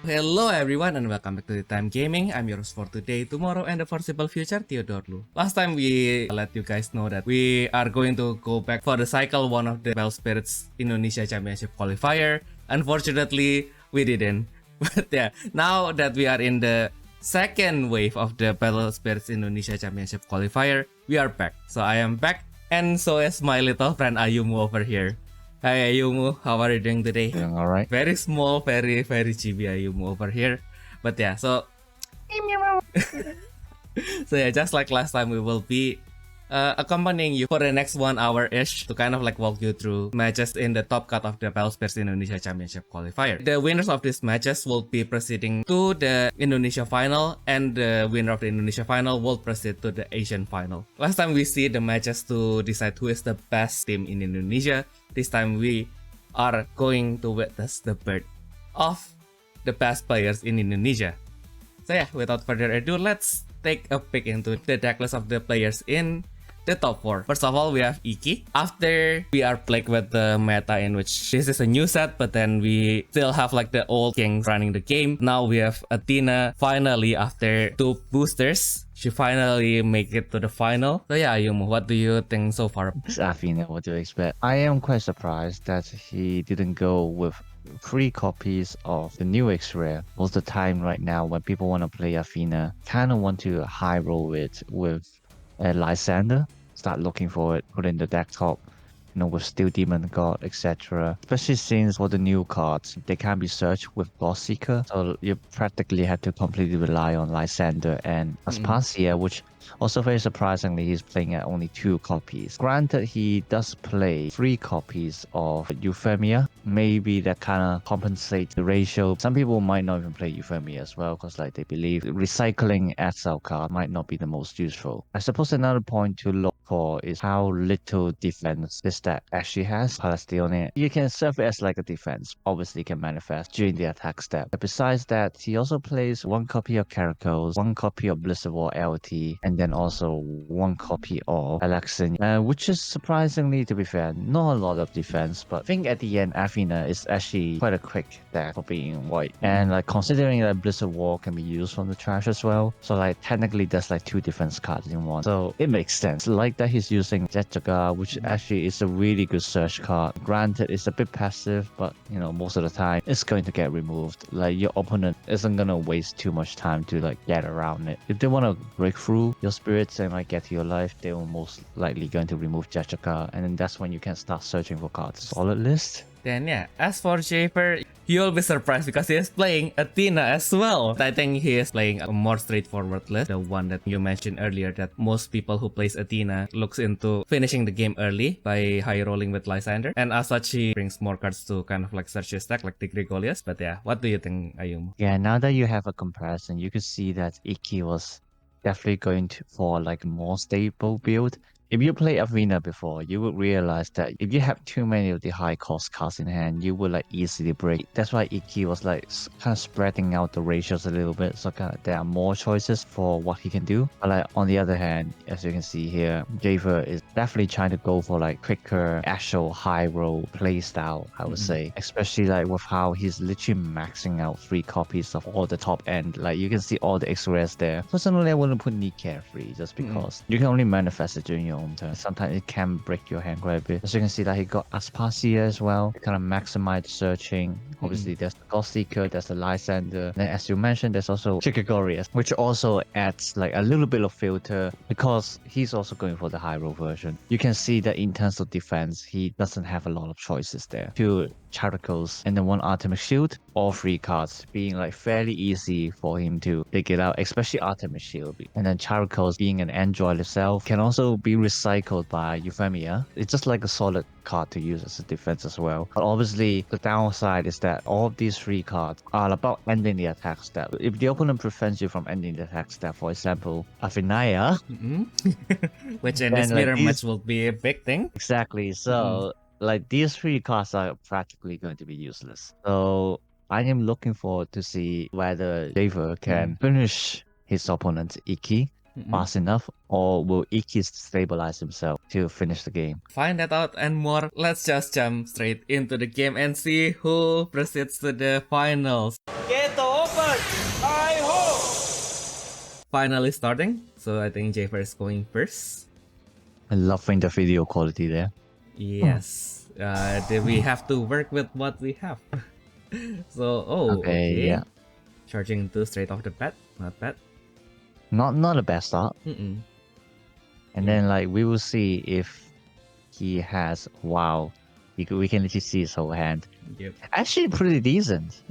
Hello everyone and welcome back to the Time Gaming. I'm your host for today, tomorrow and the foreseeable future, Theodore Lu. Last time we let you guys know that we are going to go back for the cycle 1 of the Battle Spirits Indonesia Championship Qualifier. Unfortunately, we didn't. But yeah, now that we are in the second wave of the Battle Spirits Indonesia Championship Qualifier, we are back. So I am back and so is my little friend Ayumu over here. Hi Ayumu, how are you doing today? Doing alright. Very small, very chibi Ayumu over here. But yeah, so yeah, just like last time, we will be accompanying you for the next 1 hour-ish to kind of like walk you through matches in the top cut of the Battle Spirits Indonesia Championship Qualifier. The winners of these matches will be proceeding to the Indonesia Final, and the winner of the Indonesia Final will proceed to the Asian Final. Last time we see the matches to decide who is the best team in Indonesia. This time we are going to witness the birth of the best players in Indonesia. So yeah, without further ado, let's take a peek into the deck list of the players in the top 4. First of all, we have Ikki. After we are plagued with the meta in which this is a new set, but then we still have like the old kings running the game. Now we have Athena finally after 2 boosters. She finally make it to the final. So yeah, Ayumu, what do you think so far? It's Athena, what do you expect? I am quite surprised that he didn't go with 3 copies of the new X-Rare. Most of the time right now when people want to play Athena, kind of want to high roll it with Lysander, start looking for it, put in the deck top, with Steel Demon God, etc. Especially since for the new cards, they can be searched with Boss Seeker, so you practically had to completely rely on Lysander and Aspasia, which also very surprisingly he's playing at only 2 copies. Granted, he does play 3 copies of Euphemia. Maybe that kind of compensates the ratio. Some people might not even play Euphemia as well because like they believe recycling ISAo card might not be the most useful. I suppose another point to look for is how little defense this deck actually has. Palestione, you can serve it as like a defense, obviously can manifest during the attack step. But besides that, he also plays 1 copy of Caracos, 1 copy of Blizzard War LT, and then also 1 copy of Alexin, which is surprisingly, to be fair, not a lot of defense, but I think at the end Athena is actually quite a quick deck for being white. And like considering that Blizzard War can be used from the trash as well, so like technically there's like 2 defense cards in 1, so it makes sense. Like that he's using Tezcatlipoca, which actually is a really good search card. Granted, it's a bit passive, but most of the time it's going to get removed. Like your opponent isn't gonna waste too much time to like get around it. If they want to break through your spirits and like get to your life, they will most likely going to remove Tezcatlipoca, and then that's when you can start searching for cards. Solid list. Then yeah, as for Jeiver, you'll be surprised because he is playing Athena as well. I think he is playing a more straightforward list, the one that you mentioned earlier, that most people who plays Athena looks into finishing the game early by high rolling with Lysander, and as such he brings more cards to kind of like search his deck like the Gregolius. But yeah, what do you think, Ayumu? Yeah, now that you have a comparison, you could see that Ikki was definitely going for like a more stable build. If you play Athena before, you would realize that if you have too many of the high cost cards in hand, you would like easily break. That's why Ikki was like kind of spreading out the ratios a little bit, so kind of there are more choices for what he can do. But like on the other hand, as you can see here, Jeiver is definitely trying to go for like quicker, actual high roll play style, I would say. Especially like with how he's literally maxing out 3 copies of all the top end. Like you can see all the X-rares there. Personally, I wouldn't put Need Carefree just because you can only manifest it during your own turn. Sometimes it can break your hand quite a bit. As you can see that he got Aspasia as well, kind of maximize searching. Obviously there's the God Seeker, there's the Lysander, then as you mentioned there's also Gregorius, which also adds like a little bit of filter because he's also going for the high roll version. You can see that in terms of defense he doesn't have a lot of choices there. 2 Characles and then 1 Artemis Shield, all 3 cards being like fairly easy for him to dig it out, especially Artemis Shield. And then Characles being an android itself can also be recycled by Euphemia. It's just like a solid card to use as a defense as well. But obviously the downside is that all of these 3 cards are about ending the attack step. If the opponent prevents you from ending the attack step, for example Athena, which in this mirror match will be a big thing. Exactly. So like these 3 cards are practically going to be useless. So I am looking forward to see whether Jeiver can finish his opponent Ikki fast enough, or will Ikki stabilize himself to finish the game? Find that out and more. Let's just jump straight into the game and see who proceeds to the finals. Keto! finally starting. So I think Jeiver is going first. I'm loving the video quality there. Yes. Then we have to work with what we have. So, okay. Yeah. Charging 2 straight off the bat. Not bad. Not a bad start. Mm-mm. And then like we will see if he has we can literally see his whole hand. Yep. Actually pretty decent.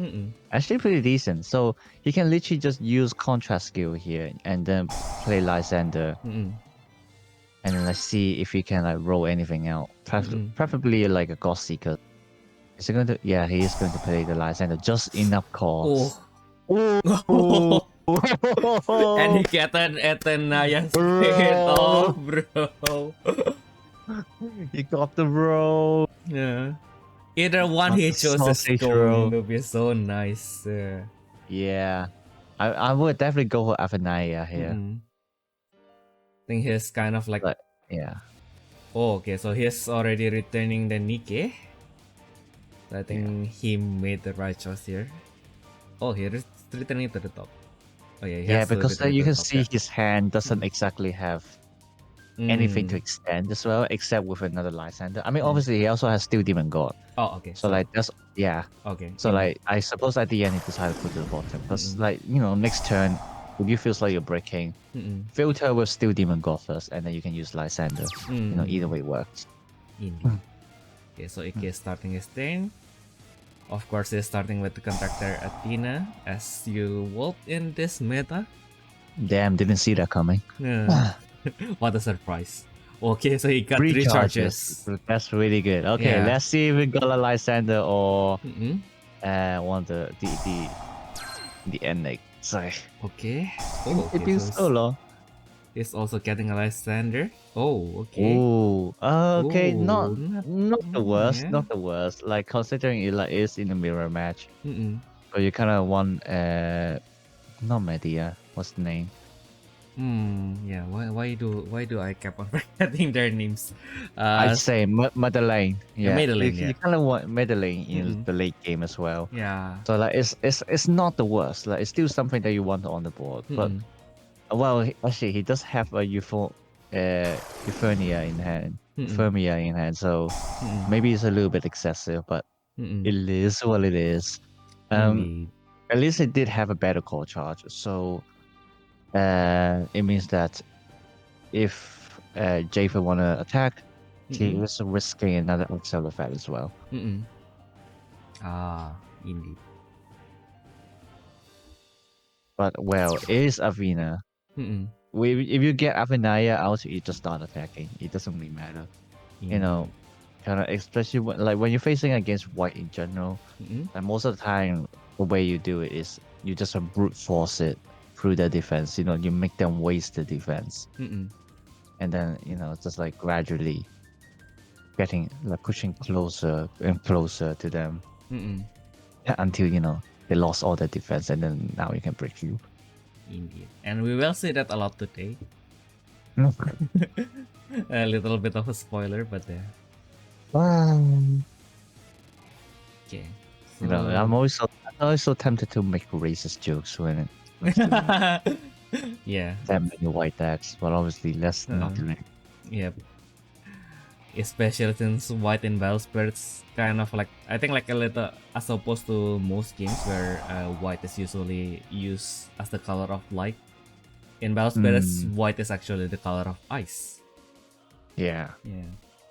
Actually pretty decent. So he can literally just use contrast skill here and then play Lysander. And then let's see if he can like roll anything out. Preferably like a God Seeker. Is he going to? Yeah, he is going to play the Lysander. Just enough calls. Oh. And he get an Athena yang straight off, bro. He got the roll. Yeah. Either one he chose is going to be so nice. Yeah. I would definitely go for Athena here. I think he's kind of like... yeah. Oh, okay, so he's already returning the Nikke. So I think he made the right choice here. Oh, he's returning to the top. Oh yeah, because you can see his hand doesn't exactly have anything to extend as well, except with another Lysander. I mean, obviously he also has Steel Demon God. Oh, okay. So like that's Okay. So like I suppose at the end he decided to put it to the bottom because like next turn if you feels like you're breaking, filter with Steel Demon God first, and then you can use Lysander. Either way works. Indeed. Okay, so Ikki is starting his turn. Of course, he's starting with the Contractor Athena, as you would in this meta. Damn, didn't see that coming. What a surprise. Okay, so he got 3 charges. That's really good. Okay, let's see if we got a Lysander or one of the Enigma. Sorry. Okay. It feels solo. He's also getting a Lysander. Oh, okay. Oh, okay. Not the worst. Not the worst. Like considering it like is in a mirror match. So you kind of want not Medea. What's the name? Yeah. Why do I keep on forgetting their names? I'd say Madeleine. Yeah, Madeleine. You kind of want Madeleine in the late game as well. Yeah. So like it's not the worst. Like it's still something that you want on the board. But well, actually he does have a Euphonia in hand. Euphonia in hand. So maybe it's a little bit excessive, but it is what it is. At least it did have a better call charge. So it means that if Jeiver wanna attack, he is risking another Excel effect as well. Indeed. But well, it is Athena. If you get Athena out, you just start attacking. It doesn't really matter. Kind of especially when you're facing against white in general. And most of the time, the way you do it is you just brute force it through their defense. You make them waste the defense, and then just like gradually getting pushing closer and closer to them until they lost all their defense, and then now you can break you. Indeed, and we will see that a lot today. A little bit of a spoiler, but okay. So... I'm always so tempted to make racist jokes when it yeah, that many white decks, but obviously let's not do it. Yep. Especially since white in Battle Spirits kind of like, I think like a little, as opposed to most games where white is usually used as the color of light. In Battle Spirits, white is actually the color of ice. Yeah.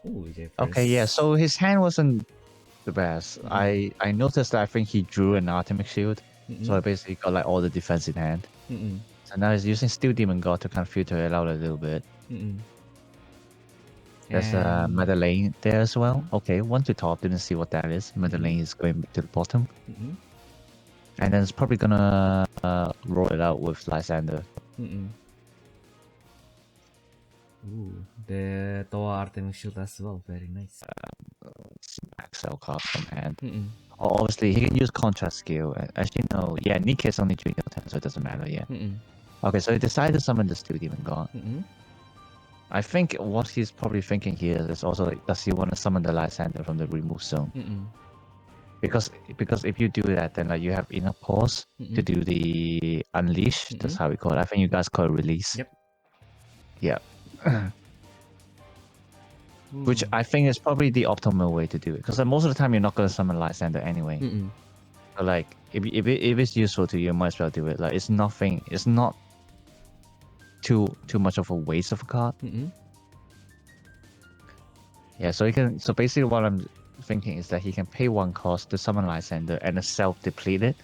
Ooh, okay, yeah. So his hand wasn't the best. I noticed that I think he drew an Artemis shield, so I basically got like all the defense in hand. So now he's using Steel Demon God to kind of filter it out a little bit. There's Madeleine there as well. Okay, one to top, didn't see what that is. Madeleine is going to the bottom. And then it's probably gonna roll it out with Lysander. Ooh, the Toa Artemis shield as well, very nice. Excel card from hand. Obviously, he can use contrast skill. Actually, no, yeah, Nikke is only during your turn, so it doesn't matter yet. Okay, so he decided to summon the Steel Demon God. I think what he's probably thinking here is also like, does he want to summon the Lysander from the remove zone? because if you do that, then like you have enough pause to do the unleash. That's how we call it. I think you guys call it release. Yep. Yeah. Which I think is probably the optimal way to do it, because most of the time you're not gonna summon Lysander anyway. So like if it's useful to you, you might as well do it. Like it's nothing. It's not too much of a waste of a card. Yeah. So you can. So basically, what I'm thinking is that he can pay 1 cost to summon Lysander and self-deplete it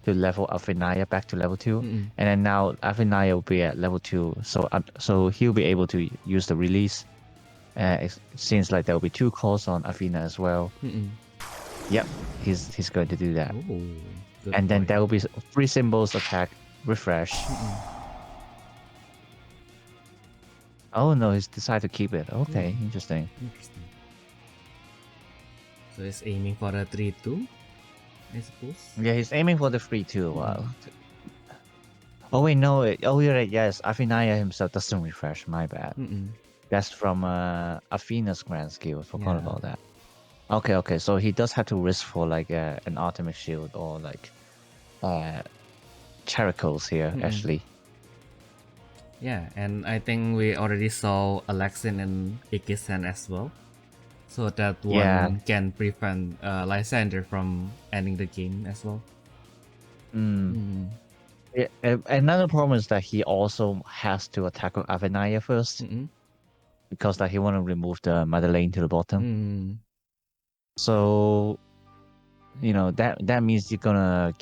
to level Athena back to level 2, and then now Athena will be at level 2. So he'll be able to use the release. It seems like there will be 2 calls on Athena as well. Yep, he's going to do that. Ooh, and then there will be 3 symbols attack, refresh. Oh no, he's decided to keep it. Okay, interesting. So he's aiming for a 3-2, I suppose. Yeah, he's aiming for the 3-2. Wow. Oh wait, no. Oh, you're right. Yes, Athena himself doesn't refresh. My bad. That's from Athena's grand skill. Forgot about that. Okay. So he does have to risk for like an Artemis shield or like Charicles here, actually. Yeah, and I think we already saw Alexin and Ikki's hand as well. So that one can prevent Lysander from ending the game as well. Yeah, another problem is that he also has to attack with Athena first. Because like he want to remove the Madeleine to the bottom. So you know that means he's gonna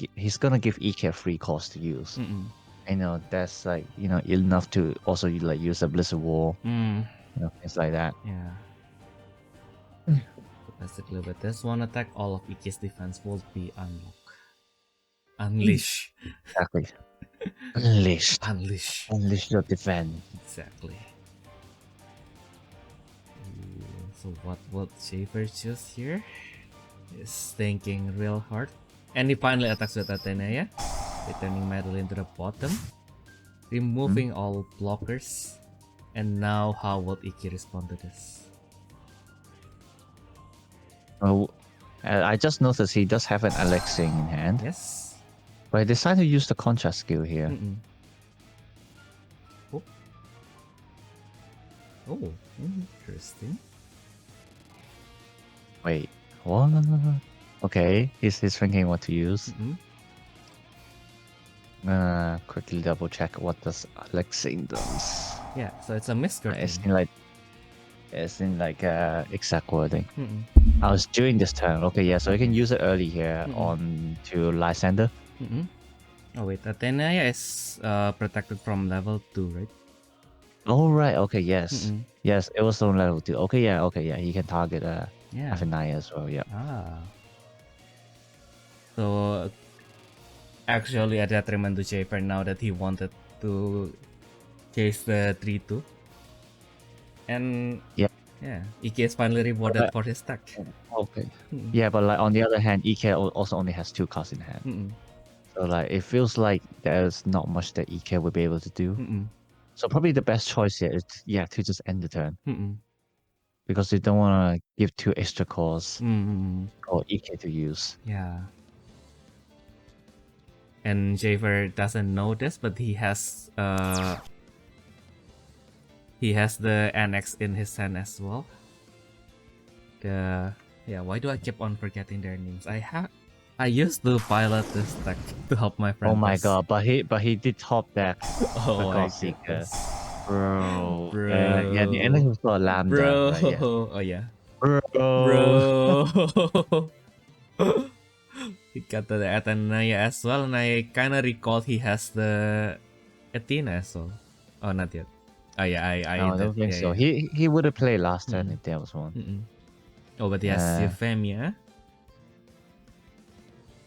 give Ikki a free cost to use. I know that's like enough to also like use a Blizzard Wall, things like that. Yeah. Basically, with this one attack, all of Ikki's defense will be unleash. Exactly. Unleashed. Unleash. Unleash your defense. Exactly. So what will Jeiver choose here? He's thinking real hard. And he finally attacks with Athena, returning Madeline to the bottom, removing all blockers. And now how would Ikki respond to this? Oh, I just noticed he does have an Elixir in hand. Yes. But I decided to use the contrast skill here. Oh, interesting. Wait, what? Okay, he's thinking what to use. Quickly double check what does Elixir does. Yeah, so it's a Mist-Curtain. It's in like exact wording. I was doing this turn. Okay, yeah, so you can use it early here on to Lysander. Oh wait, Athena is protected from level 2, right? Oh right, okay, yes. Yes, it was on level 2. Okay, yeah, he can target Athena as well, yeah. So actually a detriment to Jeiver now that he wanted to chase the 3-2. And Ikki is finally rewarded for his stack. Okay. Yeah, but like on the other hand, Ikki also only has 2 cards in hand. So like it feels like there's not much that Ikki will be able to do. So probably the best choice here is to just end the turn. Because you don't want to give 2 extra cores for Ikki to use. Yeah. And Jeiver doesn't know this, but he has the annex in his hand as well. Why do I keep on forgetting their names? I used to pilot this deck to help my friend. Oh my god, but he did top deck. Oh my goodness. Bro. Yeah, the ending was got Lambda. Bro. Right, yeah. Oh yeah. Bro. He got the Athena as well, and I kinda recalled he has the Athena as well. Oh, not yet. Oh yeah, I don't think so. Yeah. He would have played last turn if there was one. Oh, but he has Euphemia.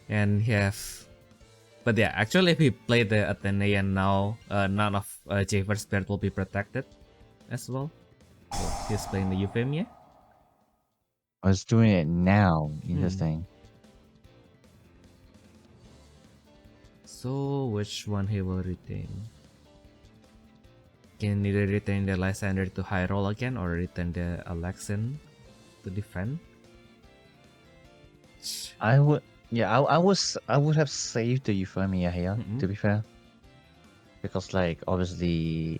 And he has... But yeah, actually if he played the Athena now, none of Jeiver's spirit will be protected as well. So he's playing the Euphemia. I was doing it now. Interesting. So which one he will retain? Can either retain the Lysander to high roll again or retain the Alexin to defend. much. I would, yeah, I would have saved the Euphemia here, to be fair. Because, like, obviously,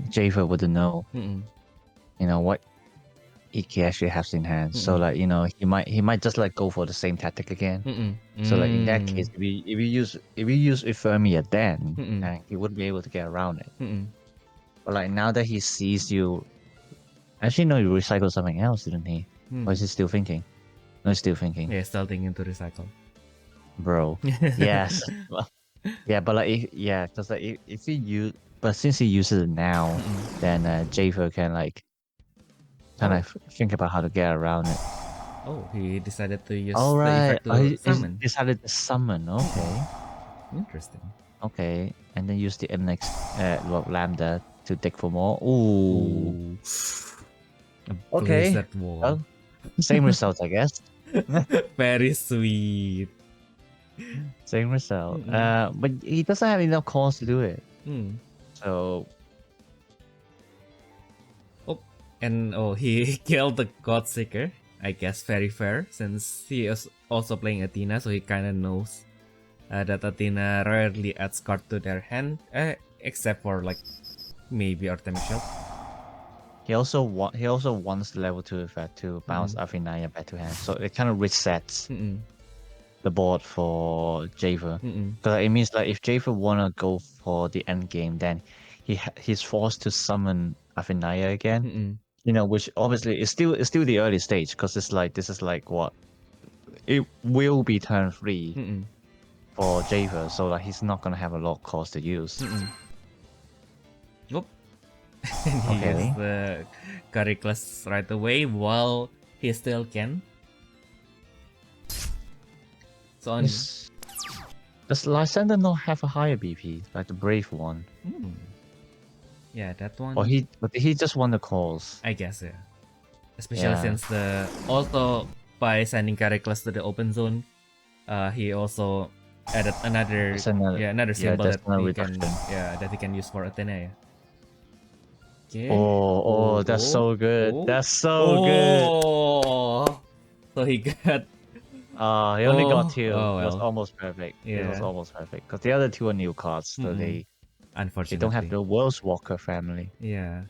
Jeiver wouldn't know, what Ikki actually has in hand. So, like, he might just like go for the same tactic again. So, like, in that case, if you use Euphemia, then he wouldn't be able to get around it. But like now that he sees you, actually no, he recycled something else, didn't he? Or is he still thinking? No, he's still thinking. Yeah, still thinking to recycle. Bro. Yes. Yeah, but like because like if he use, but since he uses it now, then Jeiver can like kind of think about how to get around it. Oh, he decided to use All the right. effect to summon. Decided to summon. Okay. Interesting. Okay, and then use the next lambda to dig for more. Ooh. Okay. Blizzard wall. Well, same result, I guess. Very sweet. Same result. But he doesn't have enough cores to do it. So. Oh, and he killed the Godseeker. I guess very fair since he is also playing Athena, so he kind of knows that Athena rarely adds card to their hand, except for like maybe Artemis. He also wants the level 2 effect to bounce Athena back to hand, so it kind of resets the board for Jeiver. Because it means like if Jeiver wanna go for the end game, then he's forced to summon Athena again. Which obviously is still the early stage, because this is like what it will be turn 3 for Jeiver, so like he's not gonna have a lot of cost to use. Nope. And he used the Cariclus right away while he still can. So on. Does Lysander not have a higher BP, like the Brave one? Yeah, that one. But he just won the calls. I guess, yeah. Especially since also by sending Cariclus to the open zone, he also added another symbol that he can use for Athena. Okay. That's so good. That's so good. So he got. He only got 2. Well. It was almost perfect. Yeah. It was almost perfect, because the other 2 are new cards, so they don't have the World's Walker family. Yeah.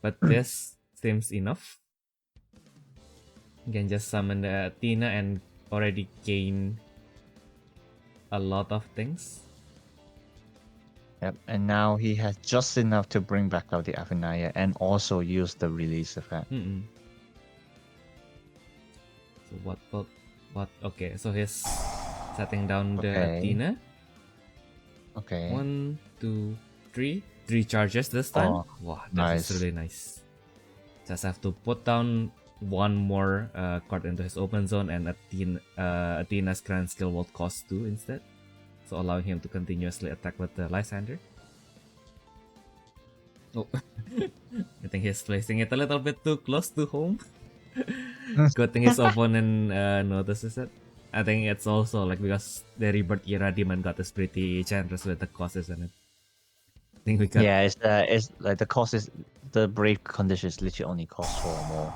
But this seems enough. You can just summon the Athena and already gain a lot of things. Yep, and now he has just enough to bring back out the Athena and also use the release effect. So what? Okay, so he's setting down the Athena. Okay. 1, 2, 3. 3 charges this time. Wow, that's really nice. Just have to put down one more card into his open zone, and Athena's grand skill will cost 2 instead. So allowing him to continuously attack with the Lysander. Oh, I think he's placing it a little bit too close to home. Good thing his opponent notices it. I think it's also like because the Rebirth era Demon God is pretty generous with the cost, isn't it? I think we got... Yeah, it's like the cost is, the Brave condition is literally only cost 4 or more.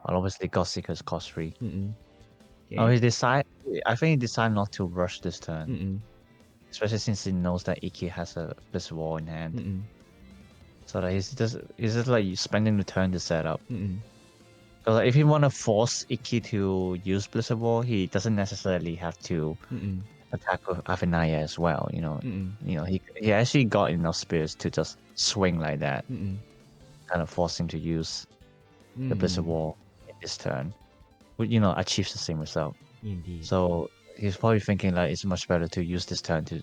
But obviously Godseeker's cost 3. Okay. I think he decided not to rush this turn. Especially since he knows that Ikki has a Blizzard Wall in hand. So that he's just like spending the turn to set up. So like, if he want to force Ikki to use Blizzard Wall, he doesn't necessarily have to attack with Athena as well. He actually got enough spirits to just swing like that, kind of force him to use the Blizzard Wall in this turn, which achieves the same result. Indeed. So he's probably thinking like it's much better to use this turn to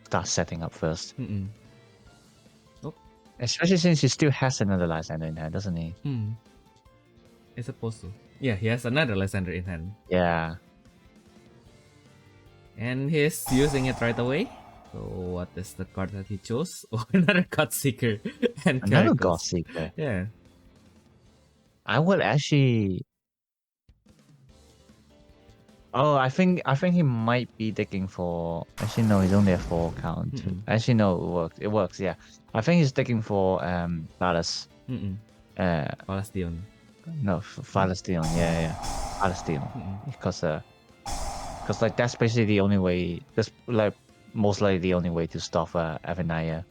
start setting up first. Especially since he still has another Lysander in hand, doesn't he? He's supposed to. Yeah, he has another Lysander in hand. Yeah. And he's using it right away. So what is the card that he chose? Oh, another Godseeker. And another Godseeker. Yeah. I would actually... Oh, I think he might be digging for... Actually, no, he's only a 4 count. Actually, no, it works. Yeah. I think he's digging for Palace. Palestine. No, Palestine. Yeah. Palestine. Because like that's basically the only way. That's like most likely the only way to stop Athena.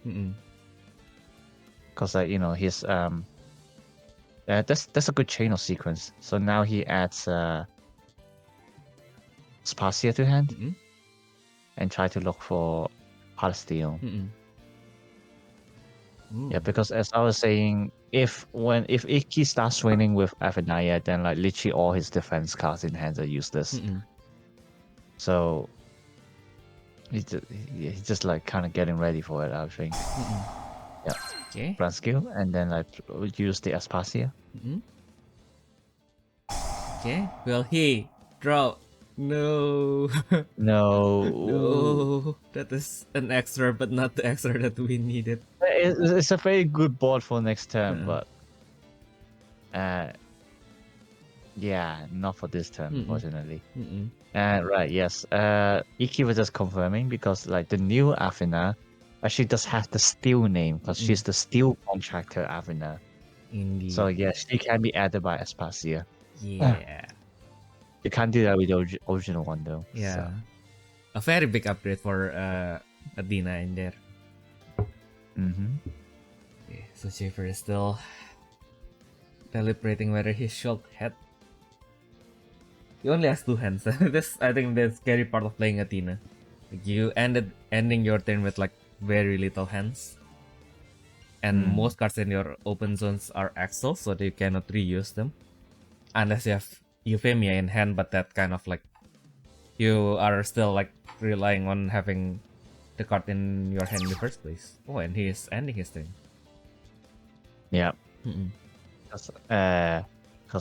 Because like his that's a good chain of sequence. So now he adds Spacia to hand and try to look for Palestine. Yeah, because as I was saying, if Ikki starts winning with Athena, then like literally all his defense cards in hands are useless. So he's just like kind of getting ready for it, I think. Yeah. Okay. Grand skill, and then like use the Aspasia. Okay. Will he draw? No. No. No. That is an extra, but not the extra that we needed. It's a very good board for next turn, but yeah, not for this turn, unfortunately. Right, yes. Ikki was just confirming because like the new Athena actually does have the steel name because she's the steel contractor Athena. Indeed. So yeah, she can be added by Aspasia. Yeah. You can't do that with the original one though. Yeah. So. A very big upgrade for Athena in there. Okay, so Jeiver is still deliberating whether he should head. He only has 2 hands. I think the scary part of playing Athena. Like you ending your turn with like very little hands. And most cards in your open zones are axles, so you cannot reuse them. Unless you have Euphemia in hand, but that kind of like you are still like relying on having the card in your hand in the first place. Oh, and he is ending his turn. Yeah. Because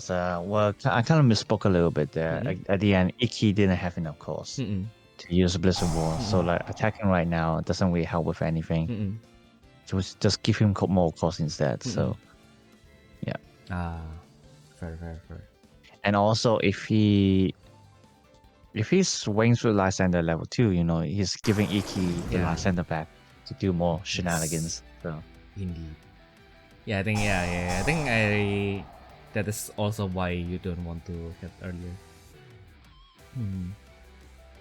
well, I kind of misspoke a little bit there. At the end, Ikki didn't have enough cost to use Blizzard Wall, so like attacking right now doesn't really help with anything. So just give him more cost instead. So yeah. Fair. And also, if he swings with Lysander level 2, he's giving Ikki the Lysander back to do more shenanigans. So indeed. Yeah, I think that is also why you don't want to hit earlier.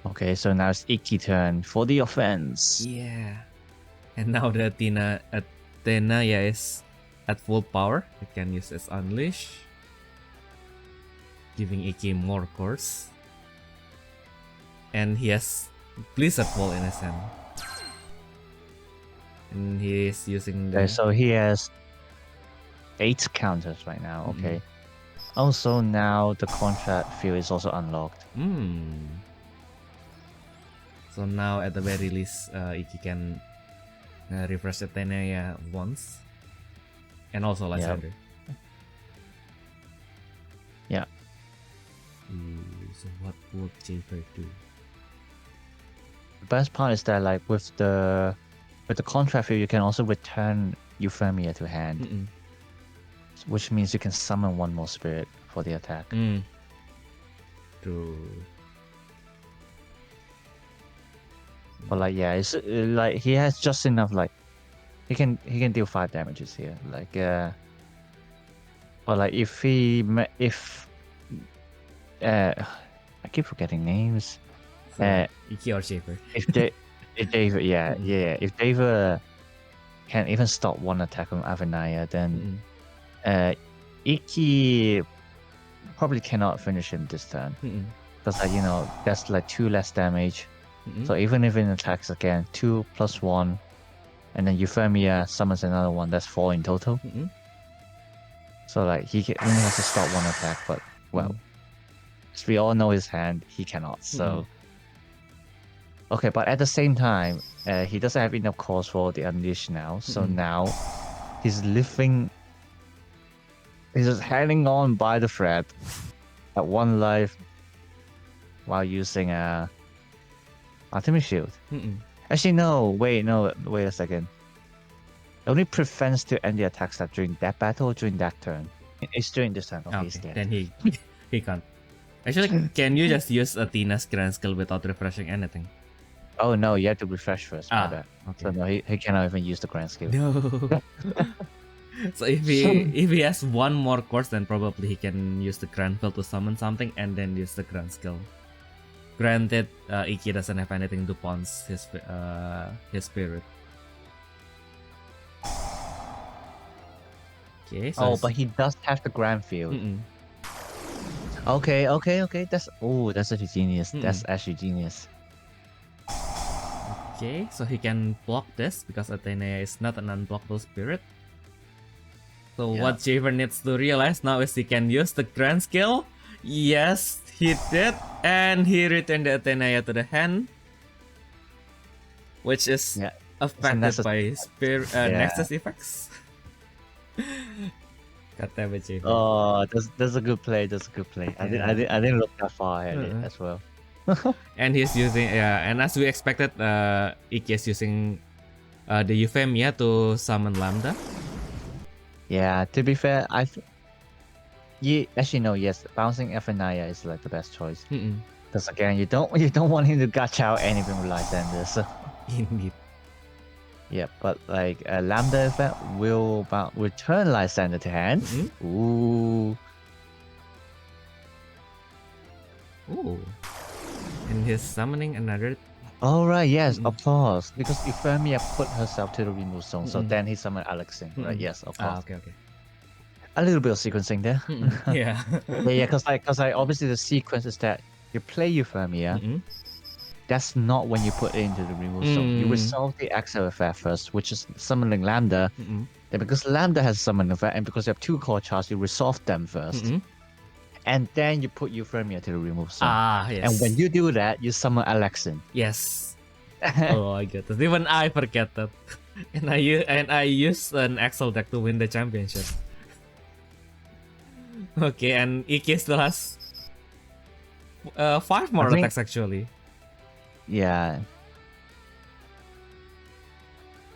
Okay, so now it's Ikki turn for the offense. Yeah. And now the Athena is at full power. You can use its Unleash, giving Ikki more course. And he has Blizzard Wall in his hand. And he is using the... Okay, so he has 8 counters right now, okay. Also now the contract field is also unlocked. So now at the very least, Ikki can refresh Athena once. And also Lysander. Yeah. So what would Jeiver do? The best part is that like with the contract field, you can also return Euphemia to hand. Which means you can summon one more spirit for the attack. True. But like yeah, it's like he has just enough like he can deal 5 damages here. Like or like if I keep forgetting names. So, Ikki or Jeiver? If Jeiver, if Jeiver can even stop one attack from Athena, then Ikki probably cannot finish him this turn. Because like that's like 2 less damage. So even if it attacks again, 2 + 1, and then Euphemia summons another one, that's 4 in total. So like he only has to stop one attack, but well, as we all know his hand, he cannot. So okay, but at the same time, he doesn't have enough cost for the Unleash now. So now he's just hanging on by the thread at 1 life while using a Ultimate Shield. Actually, no. Wait a second. It only prevents to end the attack step during that battle or during that turn. It's during this turn. Okay, then he can't. Actually, can you just use Athena's Grand Skill without refreshing anything? Oh no, you have to refresh first. Okay. So no, he cannot even use the Grand Skill. No. So if he has one more course, then probably he can use the Grand Field to summon something and then use the Grand Skill. Granted, Ikki doesn't have anything to bounce his spirit. Okay. So but he does have the Grand Field. Okay. That's actually genius. That's actually genius. Okay, so he can block this because Athena is not an unblockable spirit. So what Jeiver needs to realize now is he can use the Grand Skill. Yes, he did, and he returned the Athena to the hand, which is affected by spirit Nexus effects. God damn it, Jeiver. Oh, that's a good play. That's a good play. I didn't look that far at it as well. And he's using and as we expected, Ikki is using the Euphemia to summon Lambda. Yeah, to be fair, actually no, yes, bouncing Athena is like the best choice. Because again, you don't want him to gotcha out anything with Lysander. So. Indeed. Yeah, but like Lambda effect will return Lysander to hand. Ooh. And he's summoning another. Alright, yes, of course. Because Euphemia put herself to the remove zone, so then he summoned Alexin. Right? Yes, of course. Okay. A little bit of sequencing there. Yeah. Because obviously the sequence is that you play Euphemia. That's not when you put it into the remove zone. You resolve the Exile effect first, which is summoning Lambda. Then because Lambda has summoning effect, and because you have 2 core charts, you resolve them first. And then you put Euphemia to the remove zone. Yes. And when you do that, you summon Alexin. Yes. Oh, I get it. Even I forget that. And I use an Excel deck to win the championship. Okay, and Ikki still has 5 more attacks actually. Yeah.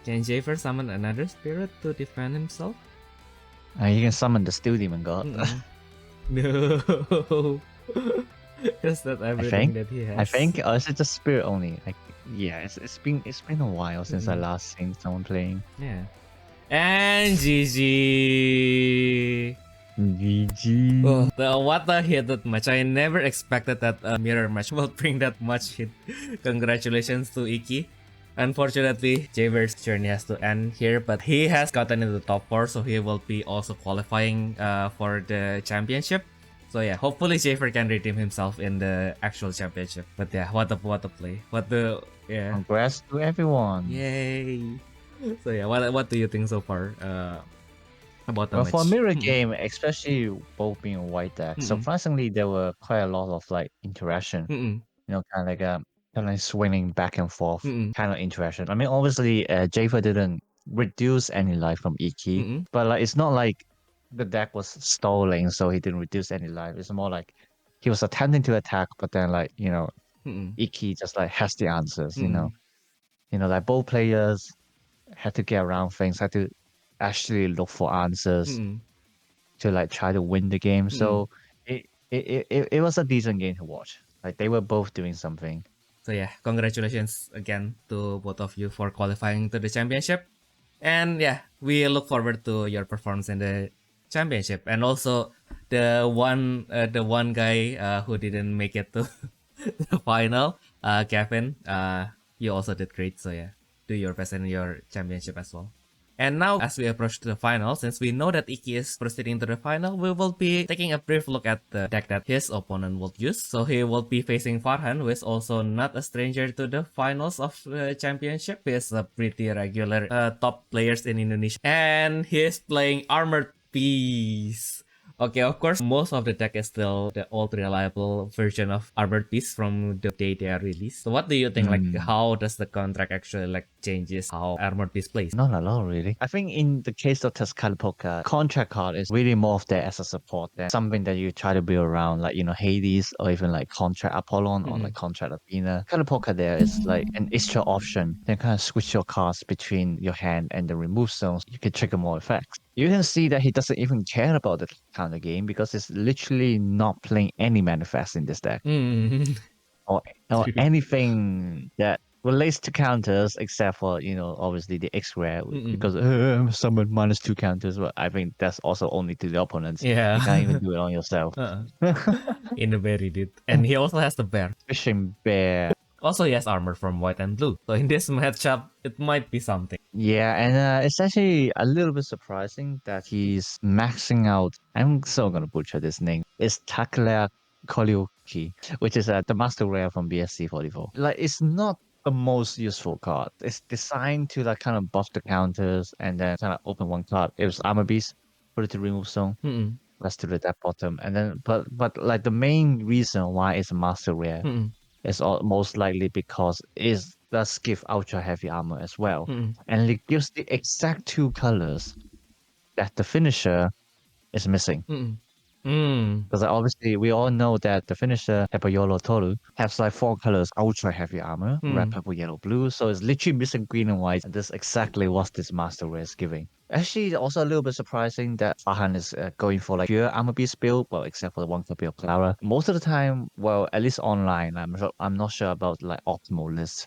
Can Jeiver summon another spirit to defend himself? You can summon the Steel Demon God. No. Is that everything that he has? I think, or is it just spirit only? Like, yeah, it's been a while since I last seen someone playing. Yeah. And GG. GG. Oh, what a hit that much. I never expected that a mirror match will bring that much hit. Congratulations to Ikki. Unfortunately, Jeiver's journey has to end here, but he has gotten into the top 4, so he will be also qualifying for the championship. So yeah, hopefully Jeiver can redeem himself in the actual championship. But yeah, what a play. Congrats to everyone. Yay. So yeah, what do you think so far about the match? For a mirror game, especially both being a white deck, surprisingly there were quite a lot of like interaction. You know, kind of like swinging back and forth kind of interaction. I mean, obviously, Jeiver didn't reduce any life from Ikki, but like it's not like the deck was stalling, so he didn't reduce any life. It's more like he was attempting to attack, but then like Ikki just like has the answers. You know, like both players had to get around things, had to actually look for answers to like try to win the game. So it was a decent game to watch. Like they were both doing something. So yeah, congratulations again to both of you for qualifying to the championship. And yeah, we look forward to your performance in the championship. And also the one guy who didn't make it to the final, Kevin, you also did great. So yeah, do your best in your championship as well. And now, as we approach to the final, since we know that Ikki is proceeding to the final, we will be taking a brief look at the deck that his opponent will use. So he will be facing Farhan, who is also not a stranger to the finals of the championship. He is a pretty regular top players in Indonesia. And he is playing Armored Piece. Okay, of course, most of the deck is still the old reliable version of Armored Piece from the day they are released. So what do you think? Like, how does the contract actually like changes how Armored Piece plays? Not a lot, really. I think in the case of Tezcatlipoca, contract card is really more of there as a support than something that you try to build around, like, Hades or even like contract Apollon or like contract Athena. Tezcatlipoca there is like an extra option. Then kind of switch your cards between your hand and the remove zones. You can trigger more effects. You can see that he doesn't even care about the counter game because he's literally not playing any manifest in this deck. Or anything that relates to counters, except for, obviously the X rare, because summon -2 counters. But I think that's also only to the opponents. Yeah. You can't even do it on yourself. In the very did. And he also has the bear. Fishing bear. Also, he has armor from white and blue. So in this matchup, it might be something. Yeah, and it's actually a little bit surprising that he's maxing out. I'm so gonna butcher this name. It's Tezcatlipoca, which is the master rare from BSC 44. Like, it's not the most useful card. It's designed to like kind of buff the counters and then kind of open one card. It was Armor Beast, put it to remove zone. Let's do the deck bottom, and then but like the main reason why it's a master rare is most likely because it does give ultra heavy armor as well, and it gives the exact 2 colors that the finisher is missing. Because obviously we all know that the finisher Kepoyzzz Toru has like 4 colors ultra heavy armor, red, purple, yellow, blue. So it's literally missing green and white. And that's exactly what this master rare is giving. Actually, also a little bit surprising that Farhan is going for like pure armor beast build, well, except for the one copy of Clara. Most of the time, well, at least online, I'm not sure about like optimal lists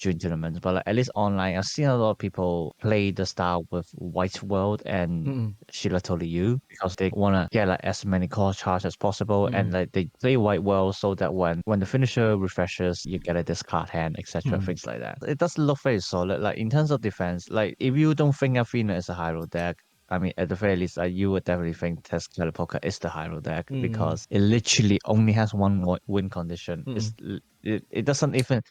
during tournaments, but like, at least online, I've seen a lot of people play the style with White World and Shiratoli Yu because they want to get like as many core charge as possible, and like they play White World so that when the finisher refreshes, you get a discard hand, etc. Things like that. It does look very solid. Like in terms of defense, like if you don't think Athena is a hero deck, I mean, at the very least, you would definitely think Tezcatlipoca is the hero deck because it literally only has one win condition. It doesn't even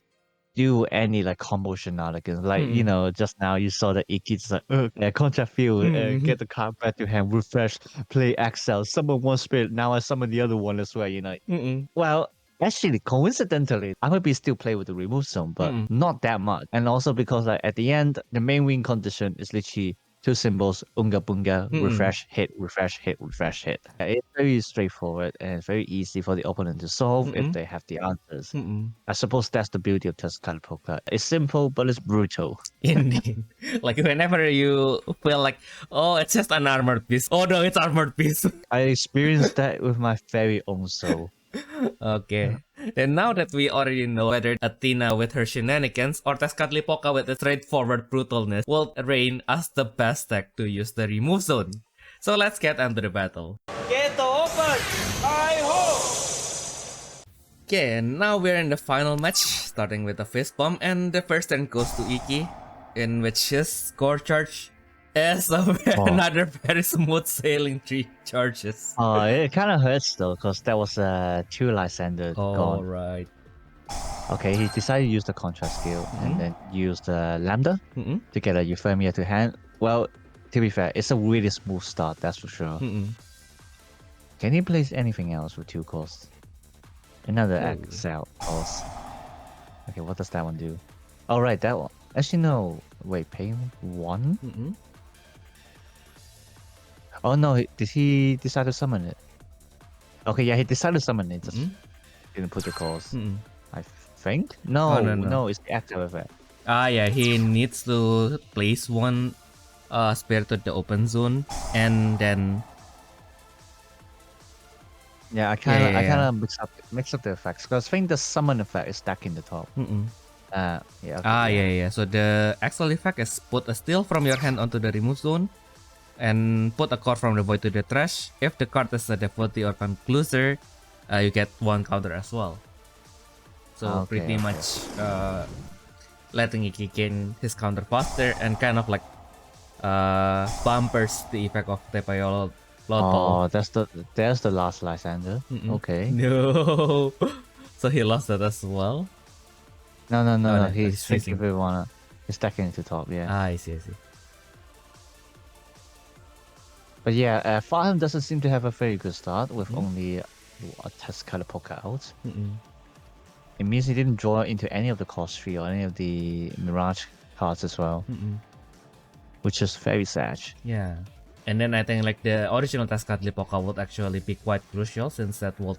do any like combo shenanigans. Like, just now you saw that Ikki just like, contract field, get the card back to hand, refresh, play Excel, summon one spirit, now I summon the other one as well, Well, actually, coincidentally, I might be still play with the remove zone, but not that much. And also because like at the end, the main win condition is literally 2 symbols, unga bunga, refresh, hit, refresh, hit, refresh, hit. It's very straightforward and it's very easy for the opponent to solve if they have the answers. I suppose that's the beauty of Tezcatlipoca. It's simple, but it's brutal. Indeed. Like whenever you feel like, oh, it's just an armored piece. Oh no, it's armored piece. I experienced that with my very own soul. Okay. Then now that we already know whether Athena with her shenanigans or Tezcatlipoca with its straightforward brutalness will reign as the best deck to use the remove zone. So let's get into the battle. Get open! I hope! Okay, now we're in the final match, starting with the fist bomb, and the first turn goes to Ikki, in which his core charge is another very smooth sailing 3 charges. It kind of hurts though, because that was 2 Lysander gone. Right. Okay, he decided to use the contrast skill and then use the Lambda to get a Euphemia to hand. Well, to be fair, it's a really smooth start, that's for sure. Can he place anything else with 2 costs? Another Excel cost. Okay, what does that one do? Oh, right, that one. Actually, no. Wait, pay 1? Oh no, did he decide to summon it? Okay, yeah, he decided to summon it. Just didn't put the cost. I think? No, no, it's the active effect. Yeah, he needs to place 1 spear to the open zone and then... Yeah, I kind of mix up the effects because I think the summon effect is stacked in the top. Yeah. Okay, yeah. So the actual effect is put a steal from your hand onto the remove zone and put a card from the void to the trash. If the card is a devotee or concluser, you get 1 counter as well. So pretty much letting Ikki gain his counter faster and kind of like bumpers the effect of Kepoyzzz. Oh, that's the last Lysander. Okay. No. So he lost that as well. No. He's thinking he's stacking into top. Yeah. I see. But yeah, Farhan doesn't seem to have a very good start with only a Tezcatlipoca out. It means he didn't draw into any of the cost 3 or any of the Mirage cards as well, which is very sad. Yeah. And then I think like the original Tezcatlipoca would actually be quite crucial since that would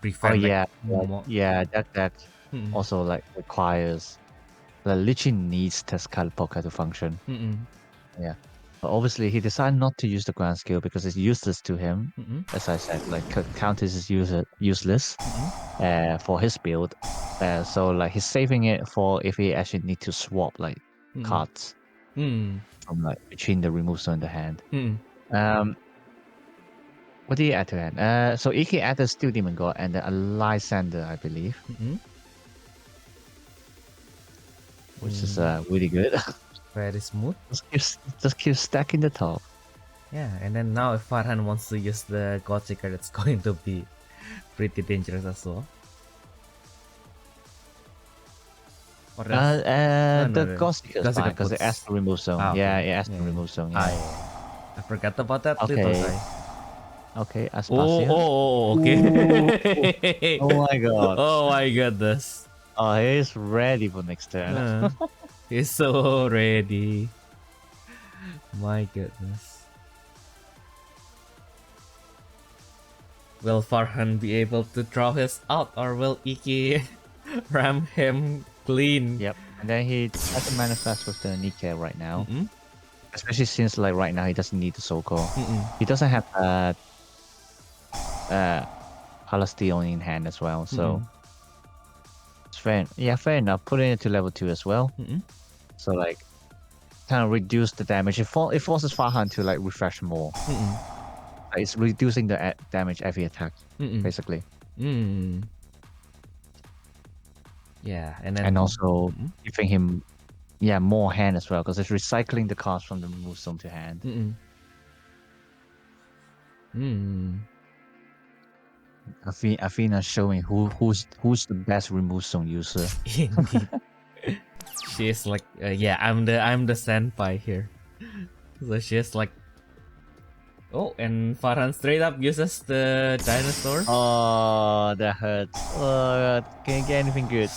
prevent that deck also like requires literally needs Tezcatlipoca to function. Yeah. But obviously, he decided not to use the ground skill because it's useless to him. As I said, like counters is useless for his build. So like he's saving it for if he actually need to swap like cards from like between the remove zone and the hand. What did he add to hand? So Ikki added Steel Demon God and then a Lysander, I believe, which is really good. Very smooth. Just keep stacking the top. Yeah, and then now if Farhan wants to use the God Seeker, it's going to be pretty dangerous as well. Or The God Seeker is fine because it has to remove zone. Ah, okay. Yeah, it has to remove zone. Yeah. I forgot about that Okay. little guy. Okay, Aspasia. Okay. Oh my god. Oh my goodness. Oh, he's ready for next turn. He's so ready. My goodness. Will Farhan be able to draw his out, or will Ikki ram him clean? Yep. And then he has to manifest with the Nikkei right now. Especially since like right now he doesn't need the Soul Core. He doesn't have Palestine in hand as well, so it's fair. Yeah, fair enough. Putting it to level 2 as well. So like kind of reduce the damage. It forces Farhan to like refresh more. It's reducing the damage every attack, basically. Yeah, and then also giving him more hand as well because it's recycling the cards from the remove zone to hand. Athena showing who's the best remove zone user. Indeed. She's like, yeah, I'm the senpai here. So she's like, oh, and Farhan straight up uses the dinosaur. Oh, that hurts. Oh, can you get anything good?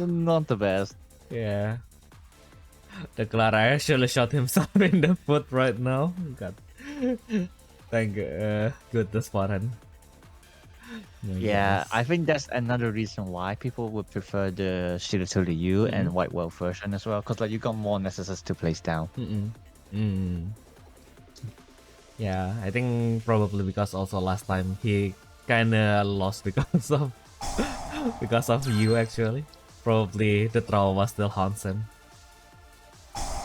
Not the best. Yeah. The Clara actually shot himself in the foot right now. God. Thank goodness, Farhan. Yeah, I think that's another reason why people would prefer the Shiratori Yu and White Wolf version as well, because like you got more necessary to place down. Yeah, I think probably because also last time he kinda lost because of you actually. Probably the trauma still haunts him.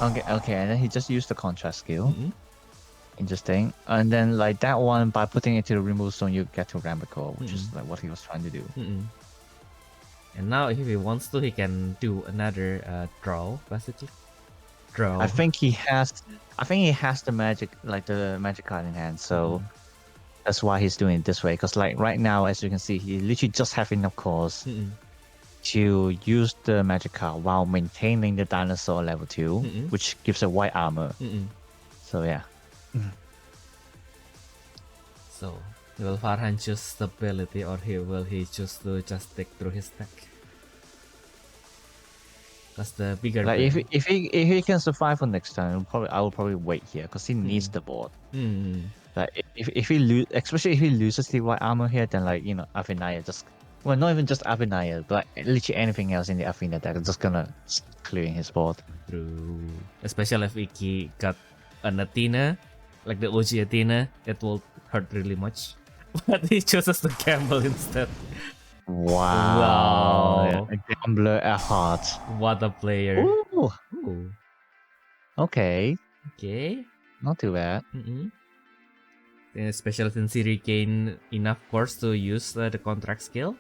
Okay, and then he just used the contrast skill. Interesting. And then like that one, by putting it to the remove zone, you get to Rambicore, which is like what he was trying to do. And now if he wants to, he can do another draw, basically. Draw. I think he has the magic card in hand, so that's why he's doing it this way. Because like right now, as you can see, he literally just have enough cores to use the magic card while maintaining the dinosaur level 2, which gives a white armor. So yeah. So will Farhan choose stability, or will he choose to just stick through his deck? That's the bigger. Like if he can survive for next time, I will probably wait here because he needs the board. Like if he especially if he loses the white armor here, then like Athena just not even just Athena, but like, literally anything else in the Athena deck is just gonna clearing his board. True. Especially if Ikki got an Athena, like the OG Athena, it will hurt really much. But he chooses to gamble instead. Wow. A gambler at heart. What a player. Ooh. Okay. Not too bad. Especially since he regained enough cores to use the contract skill.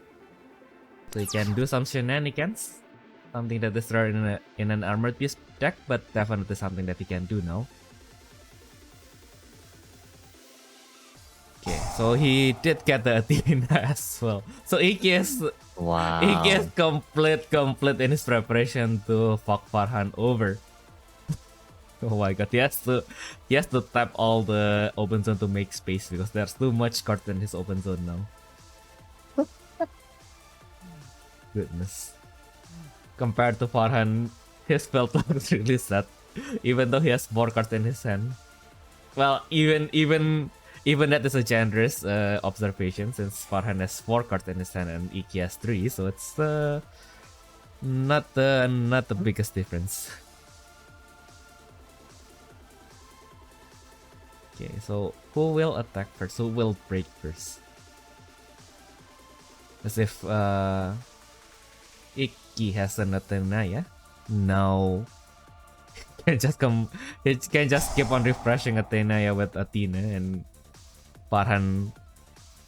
So he can do some shenanigans. Something that is rare in an armored piece deck, but definitely something that he can do now. Okay, so he did get the Athena as well. So Ikki is complete in his preparation to fuck Farhan over. Oh my god, he has to tap all the open zone to make space because there's too much cards in his open zone now. Goodness. Compared to Farhan, his spell looks really sad. Even though he has more cards in his hand. Well, even that is a generous observation since Farhan has 4 cards in his hand and Ikki has 3, so it's not the biggest difference. Okay, so who will attack first? Who will break first? As if Ikki has an Athena, yeah? No. He can just keep on refreshing Athena, yeah, with Athena, and Farhan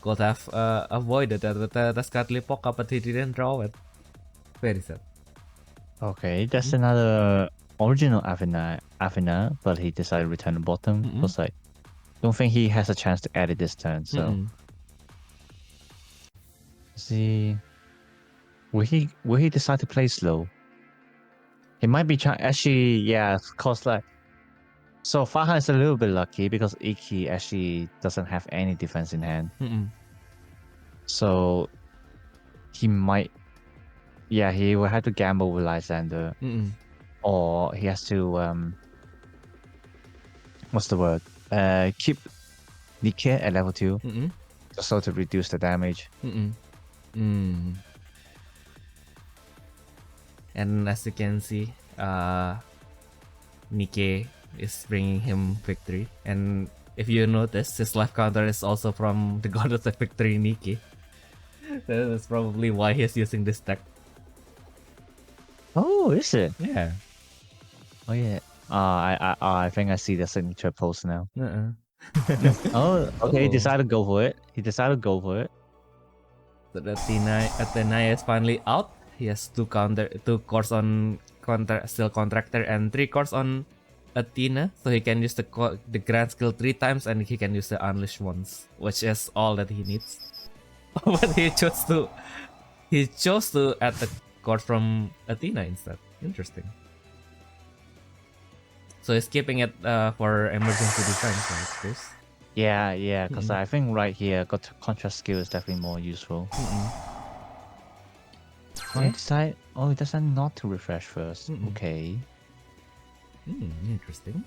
could have avoided the Tezcatlipoca, but he didn't draw it. Very sad. Okay, that's another original Athena, but he decided to return the bottom. Because like, don't think he has a chance to edit this turn. So, see, will he decide to play slow? He might be trying. Actually, yeah, cause like, so Farhan is a little bit lucky because Ikki actually doesn't have any defense in hand. So he might, yeah, he will have to gamble with Lysander, or he has to what's the word? Keep Nikke at level 2, just so to reduce the damage. And as you can see, Nikke is bringing him victory. And if you notice, his life counter is also from the goddess of victory, Nikke. That's probably why he's using this deck. Oh, is it? Yeah. Oh yeah. I think I see the signature post now. Oh, okay. He decided to go for it. So the Athena is finally out. He has two cores on Steel Contractor and 3 cores on Athena, so he can use the grand skill 3 times and he can use the unleash once, which is all that he needs. But he chose to add the core from Athena instead. Interesting. So he's keeping it for emergency defense like this. Yeah, because I think right here, contrast skill is definitely more useful. Oh, he decided not to refresh first. Okay. Interesting.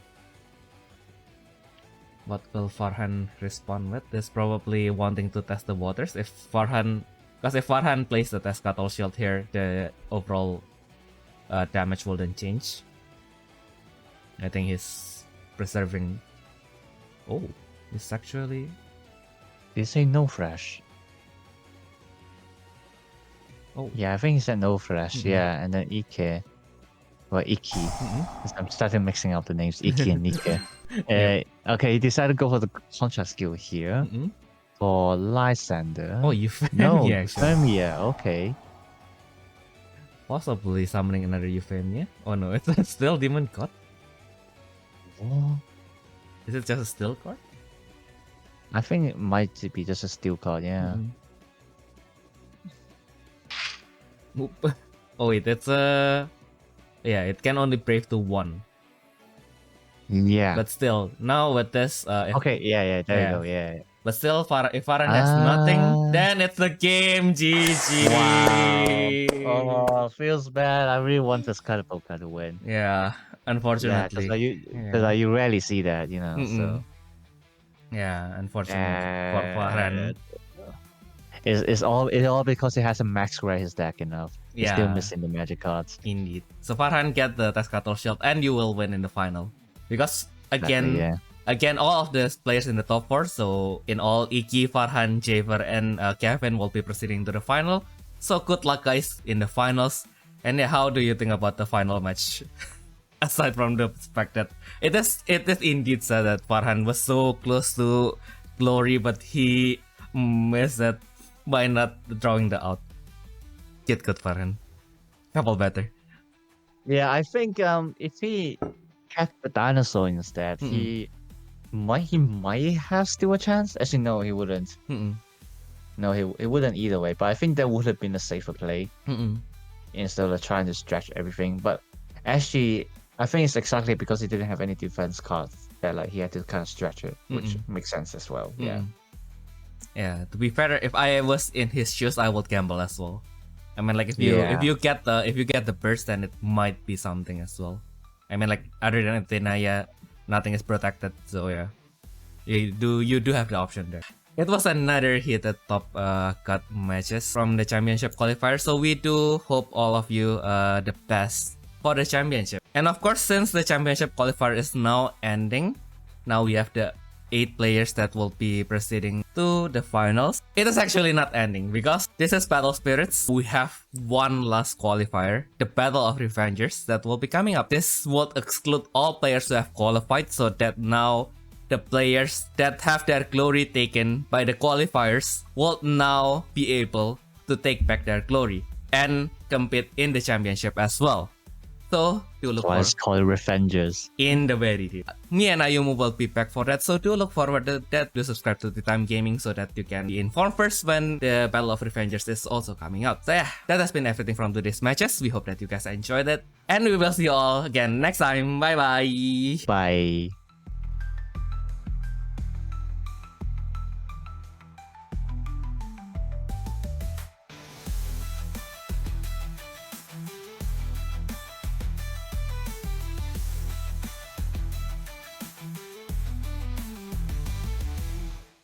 What will Farhan respond with? Is probably wanting to test the waters. If Farhan plays the Tezcatlipoca shield here, the overall damage wouldn't change. I think he's preserving. Oh, it's actually. Did he say no fresh? Oh. Yeah, I think he said no fresh. Yeah, and then Ikki. I'm starting mixing up the names Ikki and Nikke. Okay, he decided to go for the contrast skill here for Lysander. Oh, Euphemia. Okay. Possibly summoning another Euphemia. Oh no, it's still Demon God. Oh. Is it just a steel card? I think it might be just a steel card. Yeah. Oh wait, it's a. Yeah, it can only brave to 1. Yeah. But still, now with this, okay, there you go. Yeah. But still, if Farhan has nothing, then it's the game. GG. Wow. Oh, feels bad. I really want this Tezcatlipoca to win. Yeah, unfortunately. Because you rarely see that, you know. So. Yeah, unfortunately for Farhan. It's all because he hasn't max rare his deck enough. He's still missing the magic cards. Indeed. So Farhan get the Tezcatlipoca shield and you will win in the final. Because again, all of the players in the top 4, so in all, Ikki, Farhan, Jeiver, and Kevin will be proceeding to the final. So good luck guys in the finals. And how do you think about the final match? Aside from the fact that it is indeed sad that Farhan was so close to glory, but he missed it by not drawing the out. Get good, Farhan. Couple better. Yeah, I think if he kept the dinosaur instead, he might have still a chance. Actually, no, he wouldn't. No, he wouldn't either way. But I think that would have been a safer play instead of trying to stretch everything. But actually, I think it's exactly because he didn't have any defense cards that like he had to kind of stretch it, which makes sense as well. Yeah, to be fair, if I was in his shoes, I would gamble as well. I mean, like if you get the burst, then it might be something as well. I mean, like other than Athena, nothing is protected, so yeah, you do have the option there. It was another heated top cut matches from the championship qualifier, so we do hope all of you the best for the championship. And of course, since the championship qualifier is now ending, now we have the 8 players that will be proceeding to the finals. It is actually not ending because this is Battle Spirits. We have one last qualifier, the Battle of Revengers, that will be coming up. This will exclude all players who have qualified, so that now the players that have their glory taken by the qualifiers will now be able to take back their glory and compete in the championship as well. So do look Why it's called Revengers. in the very deep. Me and Ayumu will be back for that, so do look forward to that. Do subscribe to The Time Gaming so that you can be informed first when the Battle of Revengers is also coming out. So yeah, that has been everything from today's matches. We hope that you guys enjoyed it, and we will see you all again next time. Bye bye. Bye.